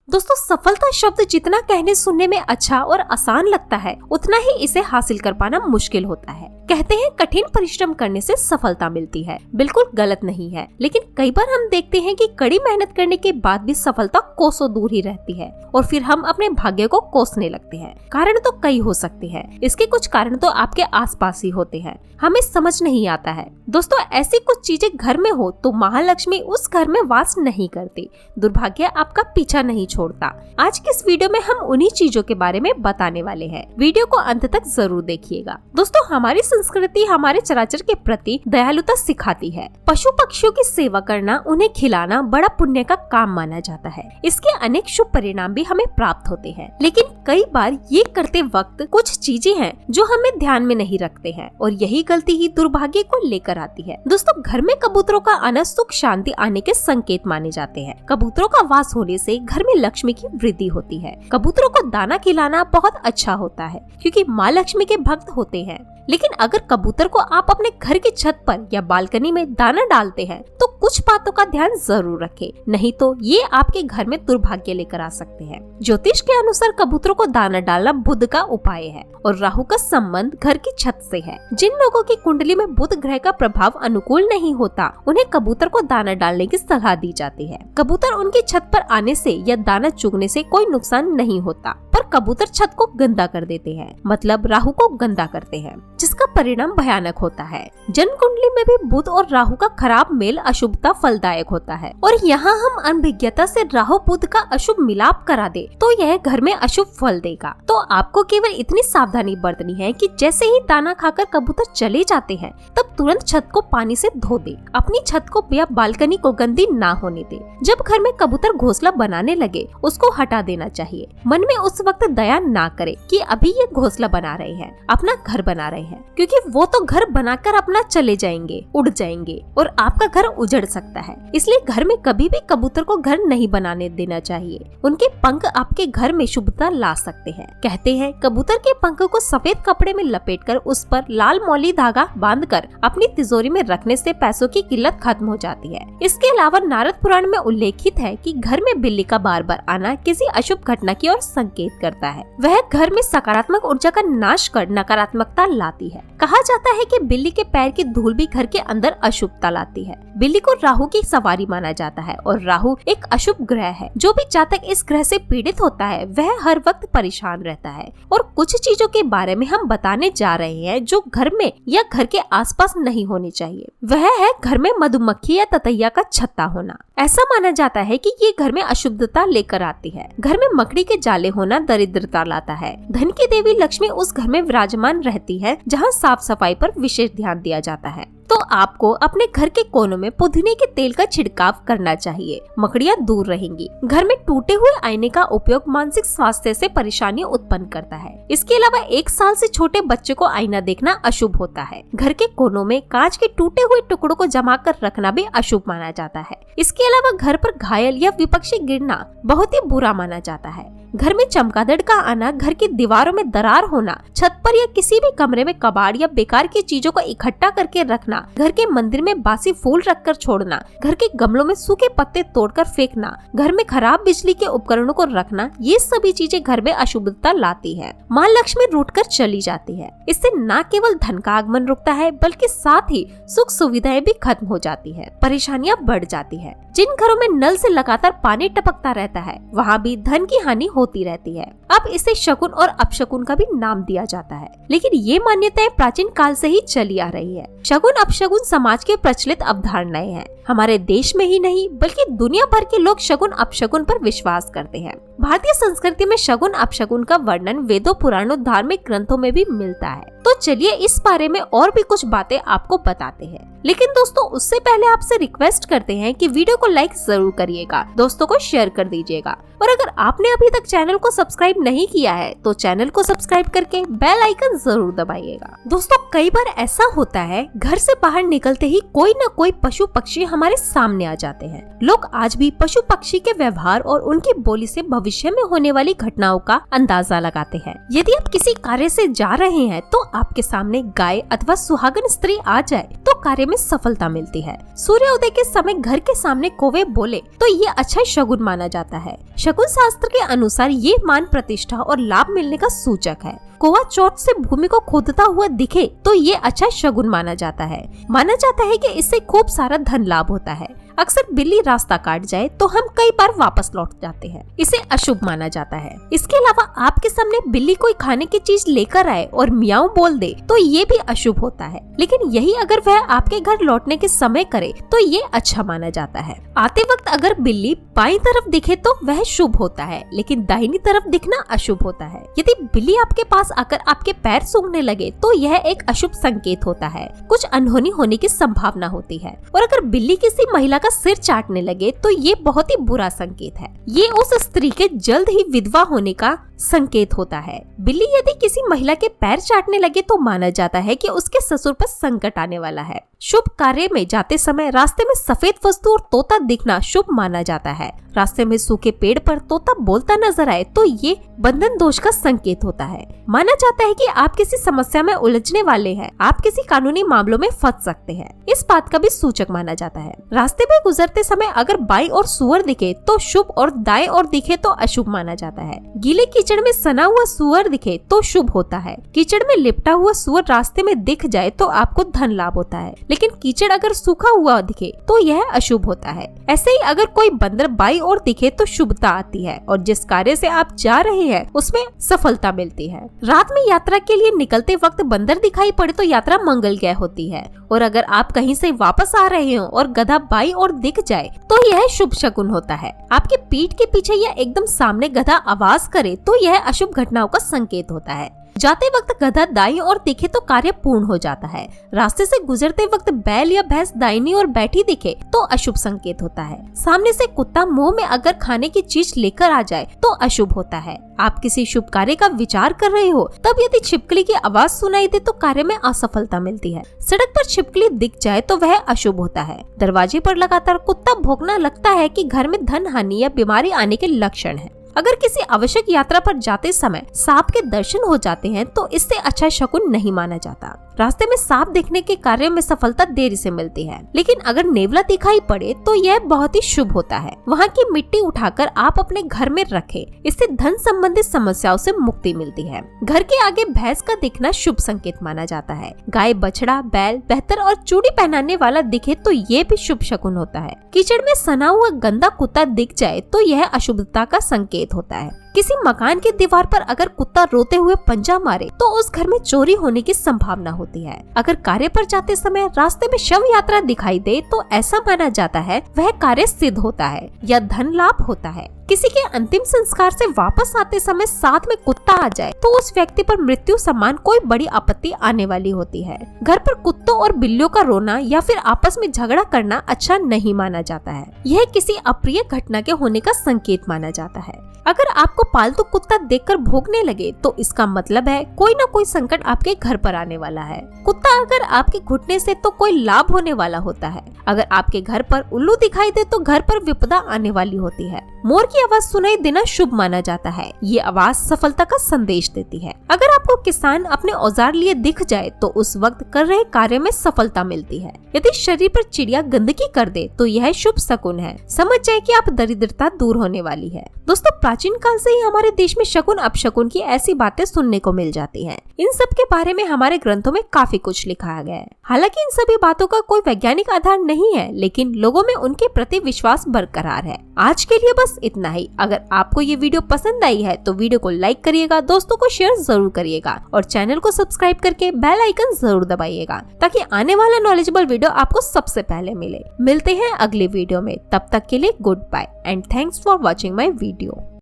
दोस्तों, सफलता शब्द जितना कहने सुनने में अच्छा और आसान लगता है, उतना ही इसे हासिल कर पाना मुश्किल होता है। कहते हैं कठिन परिश्रम करने से सफलता मिलती है। बिल्कुल गलत नहीं है, लेकिन कई बार हम देखते हैं कि कड़ी मेहनत करने के बाद भी सफलता कोसों दूर ही रहती है और फिर हम अपने भाग्य को कोसने लगते हैं। कारण तो कई हो सकते हैं। इसके कुछ कारण तो आपके आसपास ही होते हैं, हमें समझ नहीं आता है। दोस्तों, ऐसी कुछ चीजें घर में हो तो महालक्ष्मी उस घर में वास नहीं करती, दुर्भाग्य आपका पीछा नहीं छोड़ता। आज के इस वीडियो में हम उन्हीं चीजों के बारे में बताने वाले हैं। वीडियो को अंत तक जरूर देखिएगा। दोस्तों, हमारी संस्कृति हमारे चराचर के प्रति दयालुता सिखाती है। पशु पक्षियों की सेवा करना, उन्हें खिलाना बड़ा पुण्य का काम माना जाता है। इसके अनेक शुभ परिणाम भी हमें प्राप्त होते हैं, लेकिन कई बार ये करते वक्त कुछ चीजें हैं जो हमें ध्यान में नहीं रखते हैं और यही गलती ही दुर्भाग्य को लेकर आती है। दोस्तों, घर में कबूतरों का आना सुख शांति आने के संकेत माने जाते हैं। कबूतरों का वास होने से घर में लक्ष्मी की वृद्धि होती है। कबूतरों को दाना खिलाना बहुत अच्छा होता है क्योंकि माँ लक्ष्मी के भक्त होते हैं। लेकिन अगर कबूतर को आप अपने घर की छत पर या बालकनी में दाना डालते हैं तो कुछ बातों का ध्यान जरूर रखें, नहीं तो ये आपके घर में दुर्भाग्य लेकर आ सकते हैं। ज्योतिष के अनुसार कबूतरों को दाना डालना बुध का उपाय है और राहु का संबंध घर की छत से है। जिन लोगों की कुंडली में बुध ग्रह का प्रभाव अनुकूल नहीं होता, उन्हें कबूतर को दाना डालने की सलाह दी जाती है। कबूतर उनकी छत पर आने से या दाना चुगने से कोई नुकसान नहीं होता, पर कबूतर छत को गंदा कर देते हैं, मतलब राहु को गंदा करते हैं, जिसका परिणाम भयानक होता है। जन्म कुंडली में भी बुध और राहु का खराब मेल अशुभता फलदायक होता है और यहाँ हम अनभिज्ञता से राहु बुध का अशुभ मिलाप करा दे तो यह घर में अशुभ फल देगा। तो आपको केवल इतनी सावधानी बरतनी है कि जैसे ही दाना खाकर कबूतर चले जाते हैं तब तुरंत छत को पानी से धो दे। अपनी छत को या बालकनी को गंदी ना होने दे। जब घर में कबूतर घोंसला बनाने लगे उसको हटा देना चाहिए। मन में उस वक्त दया ना करे कि अभी ये घोंसला बना रहे हैं, अपना घर बना रहे हैं, क्योंकि वो तो घर बनाकर अपना चले जाएंगे, उड़ जाएंगे और आपका घर उजड़ सकता है। इसलिए घर में कभी भी कबूतर को घर नहीं बनाने देना चाहिए। उनके पंख आपके घर में शुभता ला सकते हैं। कहते हैं कबूतर के पंख को सफेद कपड़े में लपेटकर उस पर लाल मौली धागा बांधकर अपनी तिजोरी में रखने से पैसों की किल्लत खत्म हो जाती है। इसके अलावा नारद पुराण में उल्लेखित है कि घर में बिल्ली का बार बार आना किसी अशुभ घटना की ओर संकेत करता है। वह घर में सकारात्मक ऊर्जा का नाश कर नकारात्मकता लाती है। कहा जाता है कि बिल्ली के पैर की धूल भी घर के अंदर अशुभता लाती है। बिल्ली को राहु की सवारी माना जाता है और राहु एक अशुभ ग्रह है। जो भी जातक इस ग्रह से पीड़ित होता है वह हर वक्त परेशान रहता है। और कुछ चीजों के बारे में हम बताने जा रहे हैं जो घर में या घर के आसपास नहीं होनी चाहिए। वह है घर में मधुमक्खी या ततैया का छत्ता होना। ऐसा माना जाता है कि ये घर में अशुद्धता लेकर आती है। घर में मकड़ी के जाले होना दरिद्रता लाता है। धन की देवी लक्ष्मी उस घर में विराजमान रहती है जहाँ साफ सफाई पर विशेष ध्यान दिया जाता है। तो आपको अपने घर के कोनों में पुदीने के तेल का छिड़काव करना चाहिए। मकड़ियाँ दूर रहेंगी। घर में टूटे हुए आईने का उपयोग मानसिक स्वास्थ्य से परेशानियां उत्पन्न करता है। इसके अलावा 1 साल से छोटे बच्चे को आईना देखना अशुभ होता है। घर के कोनों में कांच के टूटे हुए टुकड़ों को जमा कर रखना भी अशुभ माना जाता है। इसके अलावा घर पर घायल या विपक्षी गिरना बहुत ही बुरा माना जाता है। घर में चमगादड़ का आना, घर की दीवारों में दरार होना, छत पर या किसी भी कमरे में कबाड़ या बेकार की चीजों को इकट्ठा करके रखना, घर के मंदिर में बासी फूल रखकर छोड़ना, घर के गमलों में सूखे पत्ते तोड़कर फेंकना, घर में खराब बिजली के उपकरणों को रखना, ये सभी चीजें घर में अशुभता लाती है। माँ लक्ष्मी रूठकर चली जाती है। इससे न केवल धन का आगमन रुकता है बल्कि साथ ही सुख सुविधाएं भी खत्म हो जाती है, परेशानियां बढ़ जाती है। जिन घरों में नल से लगातार पानी टपकता रहता है वहाँ भी धन की हानि होती रहती है। अब इसे शकुन और अपशकुन का भी नाम दिया जाता है, लेकिन ये मान्यताएं प्राचीन काल से ही चली आ रही है। शकुन अपशकुन समाज के प्रचलित अवधारणाएं हैं। हमारे देश में ही नहीं बल्कि दुनिया भर के लोग शकुन अपशकुन पर विश्वास करते हैं। भारतीय संस्कृति में शकुन अपशकुन का वर्णन वेदों, पुराणों, धार्मिक ग्रंथों में भी मिलता है। तो चलिए इस बारे में और भी कुछ बातें आपको बताते हैं। लेकिन दोस्तों, उससे पहले आपसे रिक्वेस्ट करते हैं कि वीडियो को लाइक जरूर करिएगा, दोस्तों को शेयर कर दीजिएगा और अगर आपने अभी तक चैनल को सब्सक्राइब नहीं किया है तो चैनल को सब्सक्राइब करके बेल आइकन जरूर दबाइएगा। दोस्तों, कई बार ऐसा होता है घर से बाहर निकलते ही कोई न कोई पशु पक्षी हमारे सामने आ जाते हैं। लोग आज भी पशु पक्षी के व्यवहार और उनकी बोली से भविष्य में होने वाली घटनाओं का अंदाजा लगाते हैं। यदि आप किसी कार्य से जा रहे हैं तो आपके सामने गाय अथवा सुहागन स्त्री आ जाए तो कार्य में सफलता मिलती है। सूर्योदय के समय घर के सामने कौवे बोले तो ये अच्छा शगुन माना जाता है। शगुन शास्त्र के अनुसार ये मान प्रतिष्ठा और लाभ मिलने का सूचक है। कौवा चोट से भूमि को खोदता हुआ दिखे तो ये अच्छा शगुन माना जाता है। माना जाता है कि इससे खूब सारा धन लाभ होता है। अक्सर बिल्ली रास्ता काट जाए तो हम कई बार वापस लौट जाते हैं, इसे अशुभ माना जाता है। इसके अलावा आपके सामने बिल्ली कोई खाने की चीज लेकर आए और मियाऊ बोल दे तो ये भी अशुभ होता है, लेकिन यही अगर वह आपके घर लौटने के समय करे तो ये अच्छा माना जाता है। आते वक्त अगर बिल्ली बाईं तरफ दिखे तो वह शुभ होता है, लेकिन दाहिनी तरफ दिखना अशुभ होता है। यदि बिल्ली आपके पास आकर आपके पैर सूंघने लगे तो यह एक अशुभ संकेत होता है, कुछ अनहोनी होने की संभावना होती है। और अगर बिल्ली किसी महिला का सिर चाटने लगे तो ये बहुत ही बुरा संकेत है, ये उस स्त्री के जल्द ही विधवा होने का संकेत होता है। बिल्ली यदि किसी महिला के पैर चाटने लगे तो माना जाता है कि उसके ससुर पर संकट आने वाला है। शुभ कार्य में जाते समय रास्ते में सफेद वस्तु और तोता दिखना शुभ माना जाता है। रास्ते में सूखे पेड़ पर तोता बोलता नजर आए तो ये बंधन दोष का संकेत होता है। माना जाता है कि आप किसी समस्या में उलझने वाले हैं, आप किसी कानूनी मामलों में फंस सकते हैं, इस बात का भी सूचक माना जाता है। रास्ते में गुजरते समय अगर बाईं ओर सुअर दिखे तो शुभ और दाएं ओर दिखे तो अशुभ माना जाता है। गीले कीचड़ में सना हुआ सुअर दिखे तो शुभ होता है। कीचड़ में लिपटा हुआ सुअर रास्ते में दिख जाए तो आपको धन लाभ होता है, लेकिन कीचड़ अगर सूखा हुआ दिखे तो यह अशुभ होता है। ऐसे ही अगर कोई बंदर बाईं ओर दिखे तो शुभता आती है और जिस कार्य से आप जा रहे हैं उसमें सफलता मिलती है। रात में यात्रा के लिए निकलते वक्त बंदर दिखाई पड़े तो यात्रा मंगलमय होती है। और अगर आप कहीं से वापस आ रहे हो और गधा बाईं ओर दिख जाए तो यह शुभ शकुन होता है। आपके पीठ के पीछे या एकदम सामने गधा आवाज करे तो यह अशुभ घटनाओं का संकेत होता है। जाते वक्त गधा दाईं ओर दिखे तो कार्य पूर्ण हो जाता है। रास्ते से गुजरते वक्त बैल या भैंस दाहिनी ओर बैठी दिखे तो अशुभ संकेत होता है। सामने से कुत्ता मुंह में अगर खाने की चीज लेकर आ जाए तो अशुभ होता है। आप किसी शुभ कार्य का विचार कर रहे हो तब यदि छिपकली की आवाज सुनाई दे तो कार्य में असफलता मिलती है। सड़क पर छिपकली दिख जाए तो वह अशुभ होता है। दरवाजे पर लगातार कुत्ता भौंकना लगता है कि घर में धन हानि या बीमारी आने के लक्षण है। अगर किसी आवश्यक यात्रा पर जाते समय सांप के दर्शन हो जाते हैं तो इससे अच्छा शकुन नहीं माना जाता। रास्ते में सांप देखने के कार्य में सफलता देरी से मिलती है, लेकिन अगर नेवला दिखाई पड़े तो यह बहुत ही शुभ होता है। वहाँ की मिट्टी उठाकर आप अपने घर में रखें, इससे धन संबंधित समस्याओं से मुक्ति मिलती है। घर के आगे भैंस का दिखना शुभ संकेत माना जाता है। गाय, बछड़ा, बैल, बेहतर और चूड़ी पहनाने वाला दिखे तो ये भी शुभ शकुन होता है। कीचड़ में सना हुआ गंदा कुत्ता दिख जाए तो यह अशुभता का संकेत होता है। किसी मकान की दीवार पर अगर कुत्ता रोते हुए पंजा मारे तो उस घर में चोरी होने की संभावना होती है। अगर कार्य पर जाते समय रास्ते में शव यात्रा दिखाई दे तो ऐसा माना जाता है वह कार्य सिद्ध होता है या धन लाभ होता है। किसी के अंतिम संस्कार से वापस आते समय साथ में कुत्ता आ जाए तो उस व्यक्ति पर मृत्यु समान कोई बड़ी आपत्ति आने वाली होती है। घर पर कुत्तों और बिल्लियों का रोना या फिर आपस में झगड़ा करना अच्छा नहीं माना जाता है। यह किसी अप्रिय घटना के होने का संकेत माना जाता है। अगर आपको पालतू कुत्ता देखकर भौंकने लगे तो इसका मतलब है कोई न कोई संकट आपके घर पर आने वाला है। कुत्ता अगर आपके घुटने से तो कोई लाभ होने वाला होता है। अगर आपके घर पर उल्लू दिखाई दे तो घर पर विपदा आने वाली होती है। मोर की आवाज सुनाई देना शुभ माना जाता है। ये आवाज सफलता का संदेश देती है। अगर आपको किसान अपने औजार लिए दिख जाए तो उस वक्त कर रहे कार्य में सफलता मिलती है। यदि शरीर पर चिड़िया गंदगी कर दे तो यह शुभ शकुन है। समझ जाए कि आप दरिद्रता दूर होने वाली है। दोस्तों, प्राचीन काल से ही हमारे देश में शकुन अपशकुन की ऐसी बातें सुनने को मिल जाती हैं। इन सब के बारे में हमारे ग्रंथों में काफी कुछ लिखा गया है। हालांकि इन सभी बातों का कोई वैज्ञानिक आधार नहीं है, लेकिन लोगों में उनके प्रति विश्वास बरकरार है। आज के लिए बस इतना ही। अगर आपको ये वीडियो पसंद आई है तो वीडियो को लाइक करिएगा, दोस्तों को शेयर जरूर करिएगा और चैनल को सब्सक्राइब करके बेल आइकन जरूर दबाइएगा ताकि आने वाला नॉलेजेबल वीडियो आपको सबसे पहले मिले। मिलते हैं अगले वीडियो में, तब तक के लिए goodbye and thanks for watching my video.